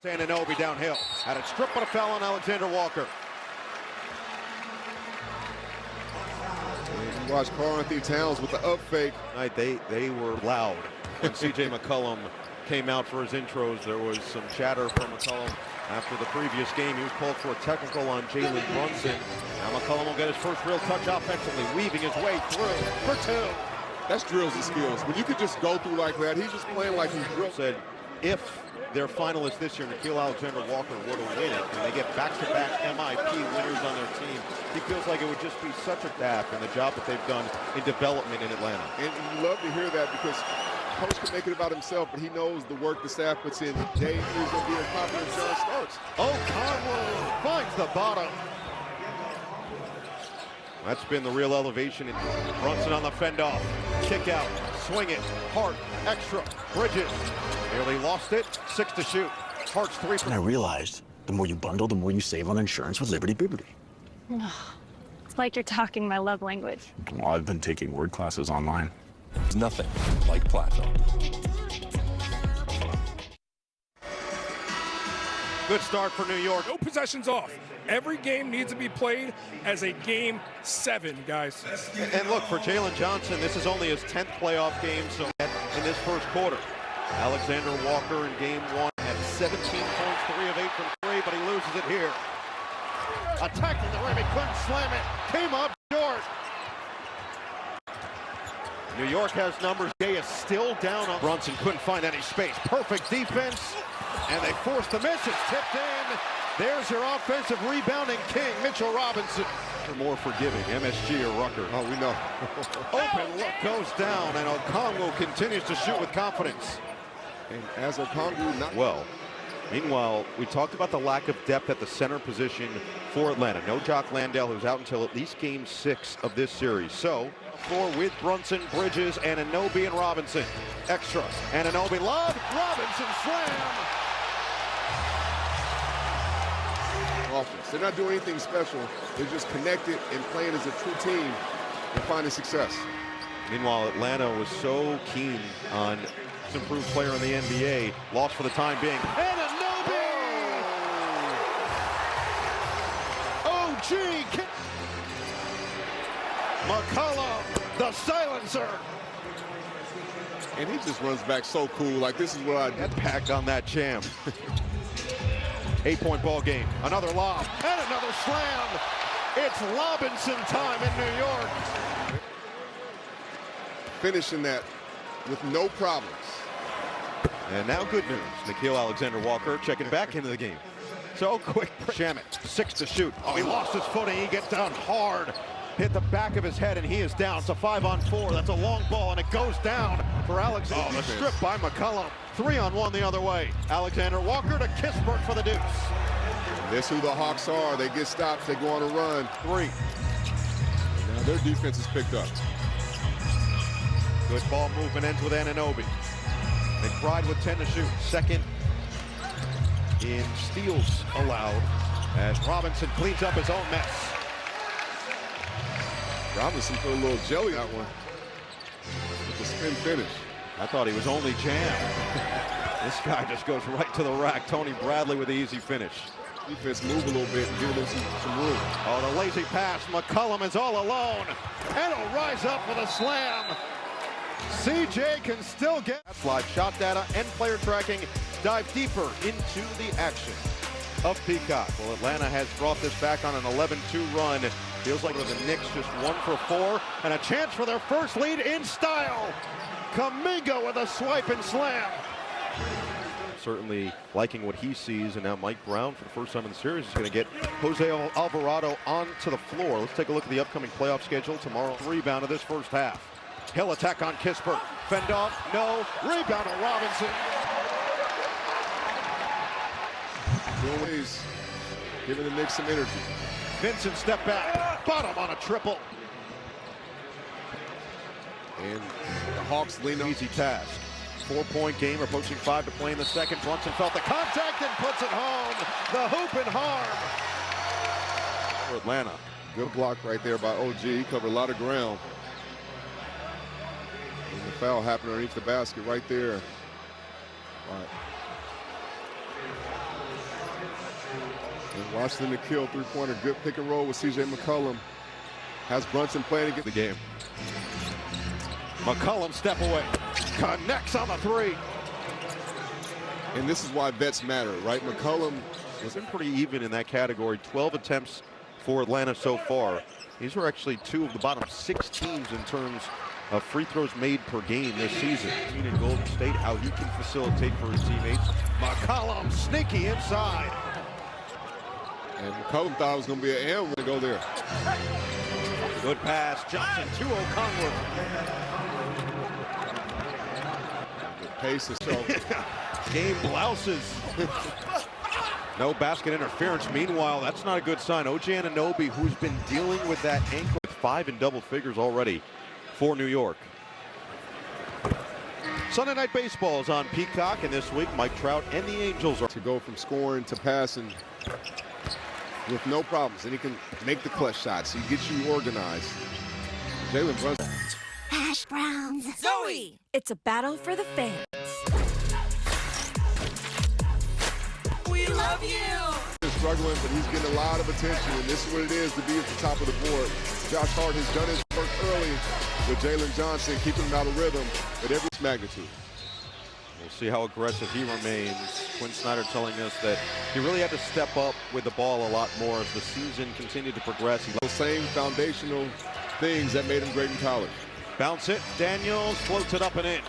Anunoby downhill. Had a strip but a foul on Alexander Walker. And you watch Karl-Anthony Towns with the up fake. They were loud when C.J. McCollum came out for his intros. There was some chatter from McCollum after the previous game. He was called for a technical on Jalen Brunson. Now McCollum will get his first real touch offensively, weaving his way through for two. That's drills and skills. When you could just go through like that, he's just playing like he's drilled. Said if their finalists this year, Nickeil Alexander-Walker, were to win it, and they get back-to-back MIP winners on their team, he feels like it would just be such a gap in the job that they've done in development in Atlanta. And you love to hear that because Coach can make it about himself, but he knows the work the staff puts in. Day is going to be as popular as John Starks. Oh, Conway finds the bottom. That's been the real elevation. Brunson on the fend-off. Kick out. Swing it. Hart. Extra. Bridges. Nearly lost it. 6 to shoot. Hart's 3 for... And I realized the more you bundle, the more you save on insurance with Liberty Bibberty. It's like you're talking my love language. Well, I've been taking word classes online. There's nothing like Platinum. Good start for New York. No possessions off. Every game needs to be played as a game 7, guys. And look, for Jalen Johnson, this is only his 10th playoff game so in this first quarter. Alexander Walker in game 1 had 17 points, 3 of 8 from 3, but he loses it here. Attacking the rim, he couldn't slam it. Came up short. New York has numbers. Gay is still down on Brunson. Couldn't find any space. Perfect defense. And they forced the miss. It's tipped in. There's your offensive rebounding king, Mitchell Robinson. More forgiving, MSG or Rucker. Oh, we know. Open look goes down, and Okongwu continues to shoot with confidence. And as Okongwu not well. Meanwhile, we talked about the lack of depth at the center position for Atlanta. No Jock Landale, who's out until at least game 6 of this series. So, floor with Brunson, Bridges, and Anunoby and Robinson. Extra. And Anunoby lob. Robinson slam. offense. They're not doing anything special. They're just connected and playing as a true team and finding success. Meanwhile, Atlanta was so keen on this improved player in the NBA. Lost for the time being. And Anunoby! OG! McCollum, the silencer. And he just runs back so cool. Like, this is what I get packed on that jam. 8-point ball game. Another lob and another slam. It's Robinson time in New York. Finishing that with no problems. And now good news. Nickeil Alexander-Walker checking back into the game. So quick. Shamet, 6 to shoot. Oh, he lost his footing. He gets down hard. Hit the back of his head, and he is down. It's a 5-on-4. That's a long ball, and it goes down for Alexander. Oh, the strip by McCollum. 3-on-1 the other way. Alexander Walker to Kispert for the deuce. That's who the Hawks are. They get stops. They go on a run. 3. And now their defense is picked up. Good ball movement ends with Anunoby. McBride with 10 to shoot. Second in steals allowed as Robinson cleans up his own mess. Robinson put a little jelly on one with the spin finish. I thought he was only jammed. This guy just goes right to the rack. Tony Bradley with the easy finish. Defense move a little bit and give them some room. Oh, the lazy pass. McCollum is all alone. And he'll rise up for the slam. CJ can still get live shot data and player tracking. Dive deeper into the action of Peacock. Well, Atlanta has brought this back on an 11-2 run. Feels like the Knicks just 1 for 4 and a chance for their first lead in style. Kuminga with a swipe and slam. Certainly liking what he sees, and now Mike Brown for the first time in the series is going to get Jose Alvarado onto the floor. Let's take a look at the upcoming playoff schedule. Tomorrow, rebound of this first half. He'll attack on Kispert. Fend off, no. Rebound to Robinson. Always giving the Knicks some energy. Vincent step back. Bottom on a triple. And the Hawks lean on. Easy task. 4-point game, approaching 5 to play in the second. Brunson felt the contact and puts it home. The hoop and harm. For Atlanta. Good block right there by OG. He covered a lot of ground. And the foul happened underneath the basket right there. Right. And Washington to kill three-pointer. Good pick and roll with C.J. McCollum. Has Brunson playing against the game. McCollum step away. Connects on the three. And this is why vets matter, right? McCollum has been pretty even in that category. 12 attempts for Atlanta so far. These are actually two of the bottom 6 teams in terms of free throws made per game this season. In Golden State, how he can facilitate for his teammates. McCollum sneaky inside. And McCollum thought it was going to be an and to go there. Good pass. Johnson to O'Connor. Good pace of show. Game blouses. No basket interference. Meanwhile, that's not a good sign. OJ Anunoby, who's been dealing with that ankle, with 5 in double figures already for New York. Sunday Night Baseball is on Peacock, and this week Mike Trout and the Angels are to go from scoring to passing with no problems, and he can make the clutch shots. He gets you organized. Jalen Brunson. Hash browns. Zoe! It's a battle for the fans. We love you! He's struggling, but he's getting a lot of attention, and this is what it is to be at the top of the board. Josh Hart has done his work early with Jalen Johnson, keeping him out of rhythm at every magnitude. We'll see how aggressive he remains. Quinn Snyder telling us that he really had to step up with the ball a lot more as the season continued to progress. Those same foundational things that made him great in college. Bounce it. Daniels floats it up and in.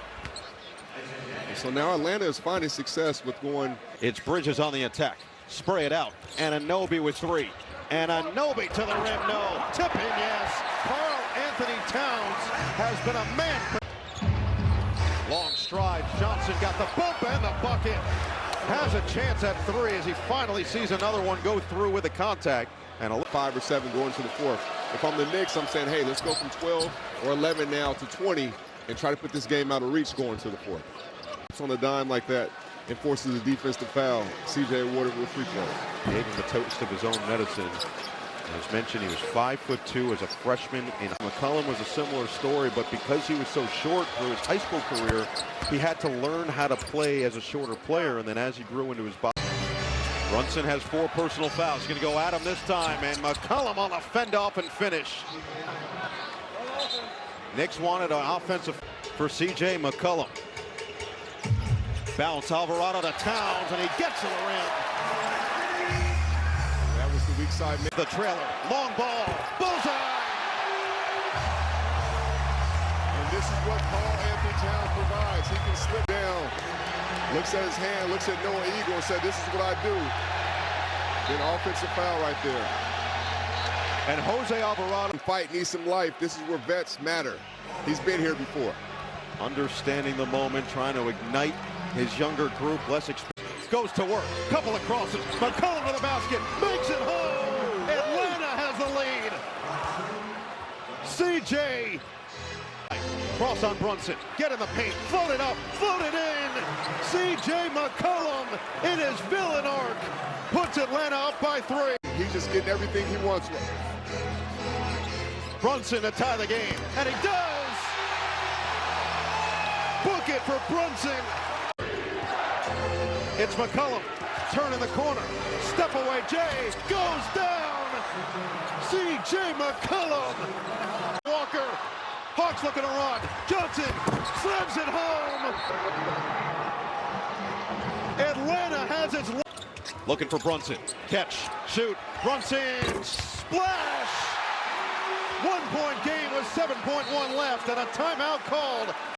And so now Atlanta is finding success with going. It's Bridges on the attack. Spray it out. And Anunoby with 3. And Anunoby to the rim. No. Tip in, yes. Karl Anthony Towns has been a man. Long stride. Johnson got the bump and the bucket. Has a chance at 3 as he finally sees another one go through with the contact. And 5 or 7 going to the 4th. If I'm the Knicks, I'm saying, hey, let's go from 12 or 11 now to 20 and try to put this game out of reach going to the 4th. It's on a dime like that and forces a defensive foul. C.J. awarded with free throws. Gave him the toast of his own medicine. As mentioned, he was 5'2" as a freshman. And McCollum was a similar story, but because he was so short through his high school career, he had to learn how to play as a shorter player. And then as he grew into his body, Brunson has 4 personal fouls. He's going to go at him this time, and McCollum on the fend-off and finish. Knicks wanted an offensive for C.J. McCollum. Bounce Alvarado to Towns, and he gets to the rim. That was the weak side. The trailer, long ball, bullseye! And this is what Karl Anthony Towns provides. He can slip down, looks at his hand, looks at Noah Eagle and said, this is what I do. Then offensive foul right there. And Jose Alvarado. Fight needs some life. This is where vets matter. He's been here before. Understanding the moment, trying to ignite his younger group, less experienced. Goes to work, couple of crosses. McCollum to the basket, makes it home. Atlanta has the lead. C.J. Cross on Brunson, get in the paint, float it up, float it in. C.J. McCollum in his villain arc puts Atlanta up by 3. He's just getting everything he wants. Brunson to tie the game, and he does. Book it for Brunson. It's McCollum, turn in the corner, step away, Jay, goes down. C.J. McCollum. Walker, Hawks looking to run. Johnson slams it home. Atlanta has its... Looking for Brunson, catch, shoot, Brunson, splash. 1-point game with 7.1 left and a timeout called.